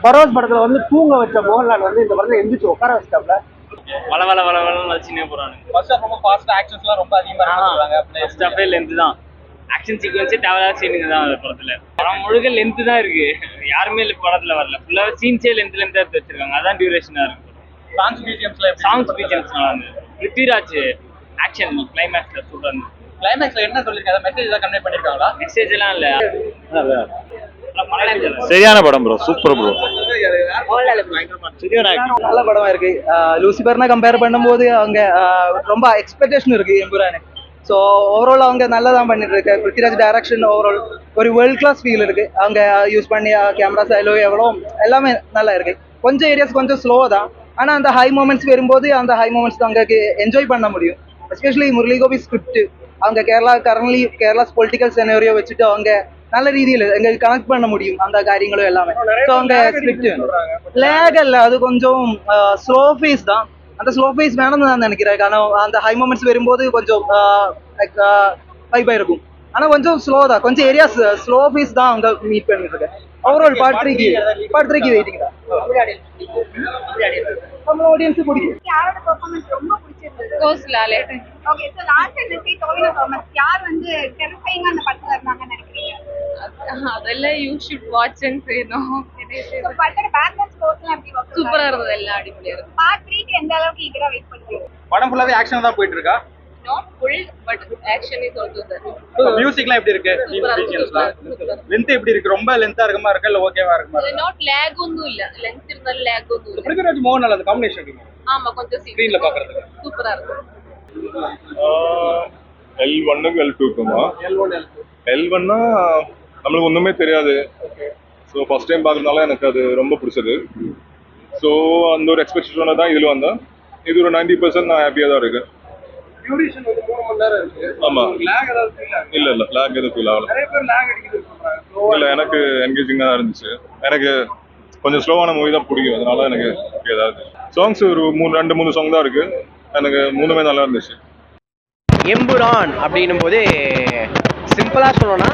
பரவஸ் படத்துல வந்து தூங்க வச்ச மோகன்லால் வந்து இந்த படத்துல எந்திரிச்சு உட்கார வச்சிட்டாப்ல. வள வள வள வளன்னு வச்சுனே போறாங்க. ஃபர்ஸ்ட் ஹாஃப் ரொம்ப ஃபாஸ்டா ஆக்ஷன்ஸ்லாம் ரொம்ப அதிகமா இருக்காங்க. ஃபர்ஸ்ட் ஹாஃபே லென்த் தான். ஆக்ஷன் சீக்வென்ஸ் தேவையான சீனுங்க தான் அந்த படத்துல. படம் முழுக்க லென்த் தான் இருக்கு. யாருமே படத்துல வரல. ஃபுல்லா சீன்ஸே லென்த் எடுத்து வச்சிருக்காங்க. அதான் டியூரேஷனா இருக்கு. சாங்ஸ் பிஜிஎம்ஸ் நல்லா இருந்தது. பிருத்திவிராஜ் ஆக்ஷன் கிளைமேக்ஸ்ல சூப்பரா இருந்தது. கிளைமேக்ஸ்ல என்ன சொல்லிருக்காங்க? மெசேஜ் ஏதாவது கன்வே பண்ணிருக்காங்களா? மெசேஜ் எல்லாம் இல்ல. சரியான படம் ப்ரோ, சூப்பர் ப்ரோ. நல்ல படமா இருக்கு. லூசிபர்னா கம்பேர் பண்ணும்போது அவங்க ரொம்ப எக்ஸ்பெக்டேஷன் இருக்கு எம்புரானுக்கு. ஸோ ஓவரால் அவங்க நல்லா தான் பண்ணிட்டு இருக்கு. பிருத்திவிராஜ் டைரக்ஷன் ஓவரால் ஒரு வேர்ல்ட் கிளாஸ் ஃபீல் இருக்கு. அவங்க யூஸ் பண்ணி கேமரா சைலோ எவ்வளோ எல்லாமே நல்லா இருக்கு. கொஞ்சம் ஏரியாஸ் கொஞ்சம் ஸ்லோவாக தான். ஆனால் அந்த ஹை மூமெண்ட்ஸ் வரும்போது அந்த ஹை மூமெண்ட்ஸ் அவங்களுக்கு என்ஜாய் பண்ண முடியும். எஸ்பெஷலி முரளி கோபி ஸ்கிரிப்ட் அவங்க கேரளாஸ் பொலிட்டிக்கல் செனரியோ வச்சுட்டு அவங்க நல்ல ரீதியில் எங்களுக்கு கனெக்ட் பண்ண முடியும் அந்த காரியங்களும் எல்லாமே. ஸோ அவங்க ஸ்கிரிப்ட் லேக் இல்லை, அது கொஞ்சம் ஸ்லோ ஃபேஸ் தான். அந்த ஸ்லோ ஃபேஸ் வேணும்னு நான் நினைக்கிறேன். ஆனால் அந்த ஹை மூமெண்ட்ஸ் வரும்போது கொஞ்சம் ஹைப்பாக இருக்கும். ஆனால் கொஞ்சம் ஸ்லோ தான். கொஞ்சம் ஏரியாஸ் ஸ்லோ ஃபேஸ் தான் அவங்க மீட் பண்ணிட்டு இருக்கேன். ஓவரால் பார்ட் 3க்கு வெயிட்டிங் தான். நம்ம ஆடியன்ஸ் பிடிக்கும். யாரோட பெர்ஃபார்மன்ஸ் ரொம்ப பிடிச்சிருந்தது? கோஸ்லாலே. ஓகே, சோ லாஸ்ட் இந்த சீ டோவினோ தாமஸ் யார் வந்து டெரிஃபைங்கா அந்த படத்துல இருந்தாங்கன்னு நினைக்கிறீங்க? அதெல்லாம் you should watch and say no. So படத்தோட பேக்ரவுண்ட் ஸ்கோர்ஸ்லாம் எப்படி வர்க்? சூப்பரா இருந்தது, எல்லாம் அடிப்படையா இருக்கு. பார்ட் 3க்கு எந்த அளவுக்கு ஈகரா வெயிட் பண்றீங்க? படம் ஃபுல்லாவே ஆக்ஷன் தான் போயிட்டு இருக்கா? Not full, but action is also there. மியூசிக்லாம் எப்படி இருக்கு? பிஜிஎம்ஸ்லாம் லெந்த் எப்படி இருக்கு? ரொம்ப லெந்தா இருக்குமா இருக்கா இல்ல ஓகேவா இருக்குமா? Not lag ஒண்ணும் இல்ல. லெந்த் இருந்தால lag ஒண்ணும் இல்ல. பிருத்திவிராஜ் மோகன்லால் அந்த காம்பினேஷன் இருக்கு. ஆமா, கொஞ்சம் ஸ்கிரீன்ல பாக்குறதுக்கு சூப்பரா இருக்கு. L1க்கு L2க்குமா? L1னா நம்மளுக்கு ஒண்ணுமே தெரியாது. ஸோ ஃபர்ஸ்ட் டைம் பார்க்கறதுனால எனக்கு அது ரொம்ப பிடிச்சது. ஸோ அந்த ஒரு எக்ஸ்பெக்டேஷனோட தான் இதில் வந்தேன். இது ஒரு 90% நான் ஹாப்பியாக தான் இருக்கேன். டியூரேஷன் வந்து 3 மணி நேரம் இருக்கு. ஆமா, லேக் ஏதாவது ஃபீல் ஆகுது? இல்ல லேக் எதுவும் ஃபீல் ஆகல. நிறைய பேர் லேக் அடிக்குது சொல்றாங்க. இல்ல, எனக்கு என்கேஜிங்கா தான் இருந்துச்சு. எனக்கு கொஞ்சம் ஸ்லோவான மூவி தான் பிடிக்கும். அதனால எனக்கு ஏதாவது சாங்ஸ் ஒரு 2-3 சாங் தான் இருக்கு. எனக்கு 3மே நல்லா இருந்துச்சு. எம்புரான் அப்படின்னும் போது சிம்பிளா சொல்லணும்னா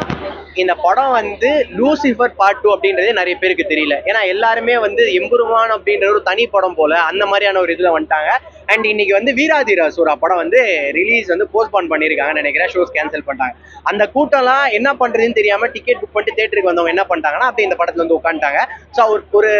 இந்த படம் வந்து லூசிஃபர் பார்ட் 2 அப்படின்றதே நிறைய பேருக்கு தெரியல. ஏன்னா எல்லாருமே வந்து எம்புருமான் அப்படின்ற ஒரு தனி படம் போல அந்த மாதிரியான ஒரு இதுல வந்துட்டாங்க. அண்ட் இன்னைக்கு வந்து வீராதிராசூரா படம் வந்து ரிலீஸ் வந்து போஸ்ட்பான் பண்ணியிருக்காங்கன்னு நினைக்கிறேன். ஷோஸ் கேன்சல் பண்ணிட்டாங்க. அந்த கூட்டம்லாம் என்ன பண்றதுன்னு தெரியாம டிக்கெட் புக் பண்ணிட்டு தேட்டருக்கு வந்தவங்க என்ன பண்ணிட்டாங்கன்னா அப்படியே இந்த படத்துல வந்து உட்காந்துட்டாங்க. ஸோ ஒரு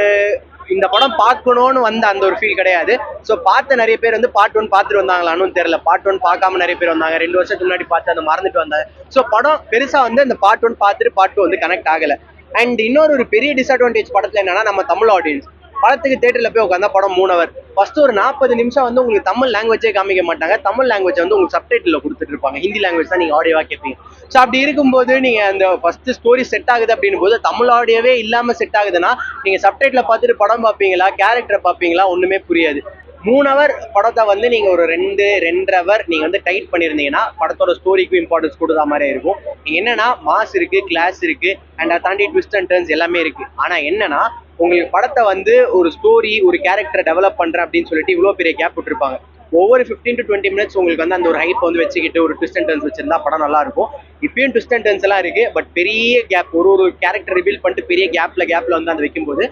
இந்த படம் பார்க்கணும்னு வந்த அந்த ஒரு ஃபீல் கிடையாது. ஸோ பார்த்த நிறைய பேர் வந்து பார்ட் 1 பார்த்துட்டு வந்தாங்களான்னு தெரியல. பார்ட் 1 பார்க்காம நிறைய பேர் வந்தாங்க. 2 வருஷத்துக்கு முன்னாடி பார்த்து அதை மறந்துட்டு வந்தாங்க. ஸோ படம் பெருசா வந்து அந்த பார்ட் 1 பார்த்துட்டு பார்ட் 2 வந்து கனெக்ட் ஆகல. அண்ட் இன்னொரு ஒரு பெரிய டிஸ்அட்வான்டேஜ் படத்துல என்னன்னா, நம்ம தமிழ் ஆடியன்ஸ் படத்துக்கு தேட்டர்ல போய் உட்காந்தா படம் 3 ஹவர். ஃபர்ஸ்ட் ஒரு 40 நிமிஷம் வந்து உங்களுக்கு தமிழ் லாங்குவேஜே காமிக்க மாட்டாங்க. தமிழ் லாங்குவேஜ் வந்து உங்களுக்கு சப்டைட்டில் கொடுத்துட்டு இருப்பாங்க. ஹிந்தி லாங்குவேஜ் தான் நீங்க ஆடியோவா கேட்பீங்க. ஸோ அப்படி இருக்கும்போது நீங்க அந்த ஃபர்ஸ்ட் ஸ்டோரி செட் ஆகுது அப்படின்னும் போது தமிழ் ஆடியோவே இல்லாம செட் ஆகுதுன்னா நீங்க சப்டைட்டில் பார்த்துட்டு படம் பார்ப்பீங்களா, கேரக்டரை பார்ப்பீங்களா, ஒண்ணுமே புரியாது. 3 ஹவர் படத்தை வந்து நீங்க ஒரு 2-2.5 ஹவர் நீங்க வந்து டைட் பண்ணிருந்தீங்கன்னா படத்தோட ஸ்டோரிக்கும் இம்பார்ட்டன்ஸ் கொடுத்தா மாதிரி இருக்கும். என்னன்னா மாஸ் இருக்கு, கிளாஸ் இருக்கு, அண்ட் அதை தாண்டி ட்விஸ்ட் அண்ட் டர்ன்ஸ் எல்லாமே இருக்கு. ஆனா என்னன்னா உங்களுக்கு படத்தை வந்து ஒரு ஸ்டோரி, ஒரு கேரக்டரை டெவலப் பண்றேன் அப்படின்னு சொல்லிட்டு இவ்வளோ பெரிய கேப் விட்டுருப்பாங்க. ஒவ்வொரு 15 to 20 மினிட்ஸ் உங்களுக்கு வந்து அந்த ஒரு ஹைப் வந்து வச்சுக்கிட்டு ஒரு ட்விஸ்ட் அண்ட் டர்ன்ஸ் வச்சிருந்தா படம் நல்லா இருக்கும். இப்பயும் ட்விஸ்ட் அண்ட் டர்ன்ஸ் எல்லாம் இருக்கு. பட் பெரிய கேப், ஒரு கேரக்டர் ரிவீல் பண்ணிட்டு பெரிய கேப்ல வந்து அந்த வைக்கும்போது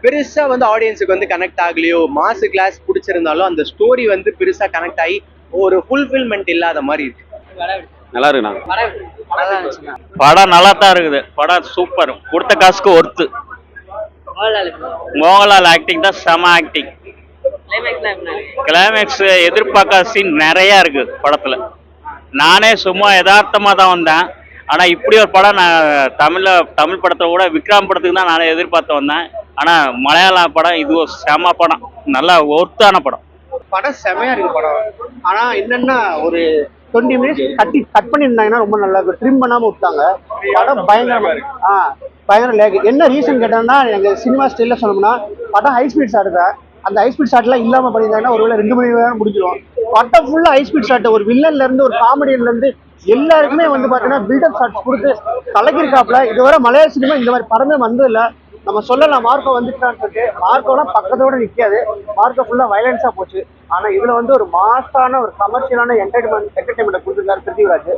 பெருசா வந்து ஆடியன்ஸுக்கு வந்து கனெக்ட் ஆகலையோ, மாசு கிளாஸ் பிடிச்சிருந்தாலும் அந்த ஸ்டோரி வந்து பெருசா கனெக்ட் ஆகி ஒரு ஃபுல்ஃபில்மெண்ட் இல்லாத மாதிரி இருக்கு. நல்லா இருக்குண்ணா. படம் நல்லா தான் இருக்குது. படம் சூப்பர். கொடுத்த காசுக்கு ஒர்த்து. மோகன்லால் ஆக்டிங் தான் செம ஆக்டிங். கிளைமேக்ஸ் எதிர்பார்க்காத சீன் நிறைய இருக்கு படத்துல. நானே சும்மா யதார்த்தமா தான் வந்தேன். ஆனா இப்படி ஒரு படம் நான் தமிழ் படத்தை கூட விக்ரம் படத்துக்கு தான் நானே எதிர்பார்த்து வந்தேன். ஆனா மலையாள படம் இது ஒரு செம படம், நல்லா ஒர்த்தான படம். படம் செமையா இருக்கு படம். ஆனா என்னன்னா ஒரு 20 மினிட்ஸ் கட் பண்ணியிருந்தாங்கன்னா ரொம்ப நல்லா இருக்கும். ட்ரிம் பண்ணாம விட்டாங்க. படம் பயங்கரமா பயங்கர லேக். என்ன ரீசன் கேட்டோம்னா, எங்க சினிமா ஸ்டைல்ல சொன்னோம்னா படம் ஹை ஸ்பீட் ஷாட் தான். அந்த ஹை ஸ்பீட் ஷாட்லாம் இல்லாம பண்ணியிருந்தாங்கன்னா ஒருவேளை 2 மணி நேரம் முடிஞ்சிடும். படம் ஃபுல்லா ஹை ஸ்பீட் ஷாட். ஒரு வில்லன்ல இருந்து ஒரு காமெடியன்ல இருந்து எல்லாருக்குமே வந்து பாத்தீங்கன்னா பில்டப் ஷாட்ஸ் கொடுத்து கலக்கிருக்காப்ல. இதுவரை மலையாள சினிமா இந்த மாதிரி படமே வந்ததில்லை. நம்ம சொல்லலாம் மார்க்கோ வந்துட்டான்னு சொல்லிட்டு. மார்க்கோலாம் பக்கத்தோட நிற்காது. மார்க்கோ ஃபுல்லா வயலன்ஸா போச்சு. ஆனா இதுல வந்து ஒரு மாசான ஒரு கமர்ஷியலான என்டர்டைன்மெண்ட் கொடுத்துருக்காரு பிருத்திவிராஜ்.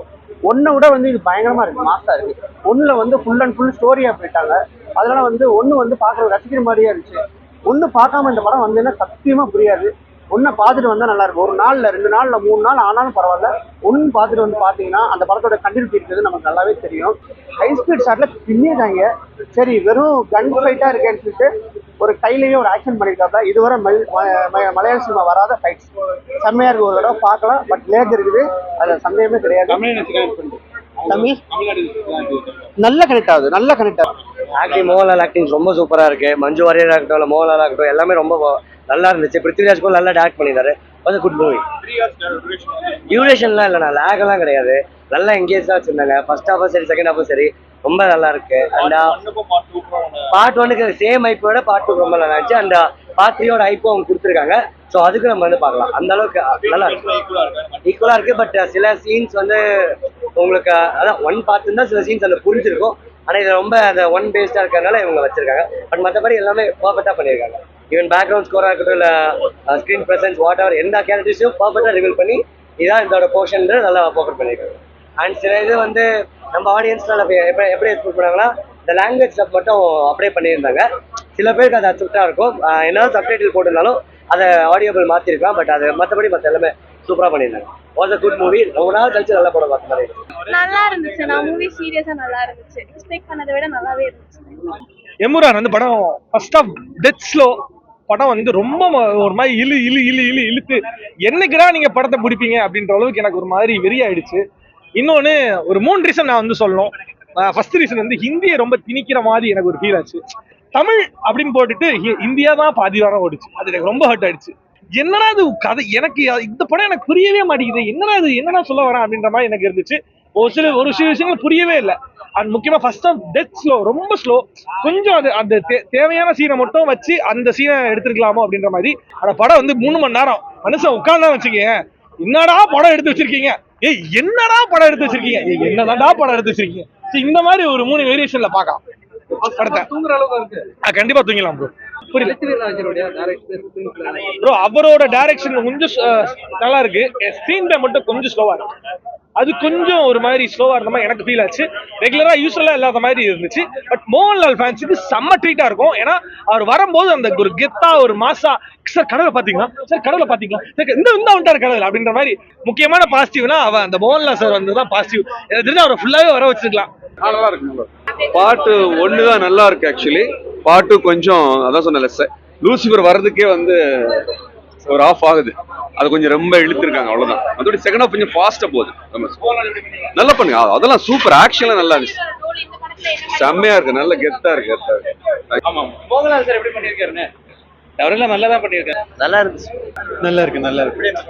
ஒன்றை விட வந்து இது பயங்கரமா இருக்கு, மாசா இருக்கு. ஒண்ணுல வந்து ஃபுல் அண்ட் ஃபுல் ஸ்டோரியா போயிட்டாங்க. அதனால வந்து ஒண்ணு வந்து பார்க்குற ரசிக்கிற மாதிரியே இருந்துச்சு. ஒண்ணு பார்க்காம இந்த படம் வந்ததுன்னா சத்தியமா புரியாது. ஒன்றை பார்த்துட்டு வந்தா நல்லா இருக்கும். ஒரு நாள்ல 2 நாள்ல 3 நாள் ஆனாலும் பரவாயில்ல, ஒன்று பார்த்துட்டு வந்து பார்த்தீங்கன்னா அந்த படத்தோட கண்டினியூட்டி இருக்கிறது நமக்கு நல்லாவே தெரியும். ஹை ஸ்பீட் ஷாட்ல பின்னிட்டாங்க. சரி வெறும் கன் ஃபைட்டா இருக்கேன்னு சொல்லிட்டு ஒரு கையிலேயே ஒரு ஆக்ஷன் பண்ணியிருக்காப்ல. இதுவரை மலையாள சினிமா வராத ஃபைட்ஸ் செம்மையா இருக்கு. ஒரு தடவை பார்க்கலாம். பட் லேக் இருக்குது, அதுல சந்தேகமே கிடையாது. தமிழ் நல்ல கனெக்ட் ஆகுது, நல்ல கனெக்ட் ஆகுது. ஆக்டிங், மோகன்லால் ஆக்டிங் ரொம்ப சூப்பரா இருக்கு. மஞ்சு வாரியர் ஆகட்டும், இல்லை மோகன்லால் ஆகட்டும், எல்லாமே ரொம்ப நல்லா இருந்துச்சு. பிருத்திவிராஜ் கூட நல்லா டேரக்ட் பண்ணியிருந்தாரு. கொஞ்சம் குட் மூவி. டியூரேஷன்லாம் இல்லைண்ணா, லேக் எல்லாம் கிடையாது. நல்லா எங்கேஜ் வச்சிருந்தாங்க. ஃபர்ஸ்ட் ஹாஃபும் சரி, செகண்ட் ஹாஃபும் சரி, ரொம்ப நல்லா இருக்கு. அண்ட் பார்ட் 1க்கு சேம் ஐப்போட பார்ட் 2 ரொம்ப நல்லா இருந்துச்சு. அண்ட் பார்ட் 3யோட ஐப்போ அவங்க கொடுத்துருக்காங்க. ஸோ அதுக்கு நம்ம வந்து பார்க்கலாம். அந்த அளவுக்கு நல்லா இருக்கு, ஈக்குவலா இருக்கு. பட் சில சீன்ஸ் வந்து உங்களுக்கு அதான் 1 பார்த்துருந்தா சில சீன்ஸ் அந்த புரிஞ்சிருக்கும். ஆனால் இது ரொம்ப அந்த 1 பேஸ்டா இருக்கிறதுனால இவங்க வச்சிருக்காங்க. பட் மற்றபடி எல்லாமே பர்ஃபெக்டா பண்ணியிருக்காங்க. ஈவன் பேக்ரவுண்ட் ஸ்கோராக இருக்கட்டும், இல்லை ஸ்க்ரீன் ப்ரெசன்ஸ், வாட் எவர் எந்த கேரக்டர்ஸையும் பர்ஃபெக்டாக ரிவீல் பண்ணி இதான் இதோட போர்ஷன் நல்லா ஃபோக்கஸ் பண்ணியிருக்காங்க. அண்ட் சில இது வந்து நம்ம ஆடியன்ஸ்னால எப்படி எக்ஸ்பெக்ட் பண்ணாங்கன்னா இந்த லாங்குவேஜ் ஸ்டப் மட்டும் அப்படியே பண்ணியிருந்தாங்க. சில பேருக்கு அது அக்செப்டாக இருக்கும். என்ன சப்டைட்டில் போட்டிருந்தாலும் அதை ஆடியோபிள் மாற்றிருக்கலாம். பட் அது மற்றபடி மற்ற எல்லாமே சூப்பராக பண்ணியிருந்தாங்க. Was a good movie. ரொம்ப நாள் கழிச்சு நல்ல படம் பார்த்த மாதிரி நல்லா இருந்துச்சு. நான் மூவி சீரியஸா நல்லா இருந்துச்சு. எக்ஸ்பெக்ட் பண்ணதை விட நல்லாவே இருந்துச்சு. எம்புரான் வந்து படம் ஃபர்ஸ்ட் ஆஃப் டெத் ஸ்லோ. படம் வந்து ரொம்ப ஒரு மாதிரி இழுத்து என்னைக்குடா நீங்க படத்தை பிடிப்பீங்க அப்படின்ற அளவுக்கு எனக்கு ஒரு மாதிரி வெறியாயிடுச்சு. இன்னொன்னு ஒரு 3 ரீசன் நான் வந்து சொல்லணும். ஃபர்ஸ்ட் ரீசன் வந்து ஹிந்தியை ரொம்ப திணிக்கிற மாதிரி எனக்கு ஒரு ஃபீல் ஆச்சு. தமிழ் அப்படின்னு போட்டுட்டு இந்தியா தான் பாதி வாரம் ஓடிச்சு. அது எனக்கு ரொம்ப ஹர்ட் ஆயிடுச்சு. என்னடா இது கதை, எனக்கு இந்த படம் எனக்கு புரியவே மாட்டேங்குது, என்னடா சொல்ல வரேன் அப்படின்ற மாதிரி எனக்கு இருந்துச்சு. ஒரு சில விஷயங்கள் புரியவே இல்லை. அண்ட் முக்கியமா ஃபர்ஸ்ட் ஆஃப் டெத் ஸ்லோ, ரொம்ப ஸ்லோ. கொஞ்சம் அது அந்த தேவையான சீனை மட்டும் வச்சு அந்த சீனை எடுத்துருக்கலாமோ அப்படின்ற மாதிரி. அந்த படம் வந்து 3 மணி நேரம் மனுஷன் உட்கார்ந்தா வச்சுக்கேன், என்னடா படம் எடுத்து வச்சிருக்கீங்க, என்னடா படம் எடுத்து வச்சிருக்கீங்க, என்னதான்டா படம் எடுத்து வச்சிருக்கீங்க. இந்த மாதிரி ஒரு 3 வேரியேஷன்ல பார்க்கலாம் படத்தை. தூங்குற அளவுக்கு இருக்கு, கண்டிப்பா தூங்கலாம் ப்ரோ. புரியல ப்ரோ, அவரோட டைரக்ஷன் கொஞ்சம் நல்லா இருக்கு. ஸ்க்ரீன் டைம் மட்டும் கொஞ்சம் ஸ்லோவா இருக்கு. அது கொஞ்சம் ஒரு மாதிரி ஸ்லோவா இருந்த மாதிரி எனக்கு ஃபீல் ஆச்சு. ரெகுலரா யூஸ்வலா இல்லாத மாதிரி இருந்துச்சு. பட் மோகன்லால் ஃபேன்ஸுக்கு செம்ம ட்ரீட்டா இருக்கும். ஏன்னா அவர் வரும்போது அந்த ஒரு கெத்தா ஒரு மாசா, சார் கடவுளை பாத்தீங்களா, சார் கடவுளை பாத்தீங்களா, இந்த வந்துட்டாரு கடவுள் அப்படின்ற மாதிரி. முக்கியமான பாசிட்டிவ்னா அவன் அந்த மோகன்லால் சார் வந்ததுதான் பாசிட்டிவ். எனக்கு தெரிஞ்சு அவரை ஃபுல்லாவே வர வச்சிருக்கலாம். நல்லா இருக்கு. பார்ட் 1 தான் நல்லா இருக்கு. ஆக்சுவலி பார்ட் 2 கொஞ்சம் அதான் சொன்ன லூசிஃபர் வர்றதுக்கே வந்து ஒரு ஆஃப் ஆகுது. அது கொஞ்சம் ரொம்ப இழுத்துருக்காங்க, அவ்வளவுதான். அதோட செகண்ட் ஹாஃப் கொஞ்சம் ஃபாஸ்டா போகுது. நல்லா பண்ணுங்க, அதெல்லாம் சூப்பர். ஆக்ஷன்லாம் நல்லா இருந்துச்சு, செம்மையா இருக்கு, நல்ல கெத்தா இருக்கு. ஆமா, மோகன்லால் சார் எப்படி பண்ணிருக்காருன்னு அவரெல்லாம் நல்லா தான் பண்ணிருக்காரு. நல்லா இருந்துச்சு. நல்லா இருக்கு.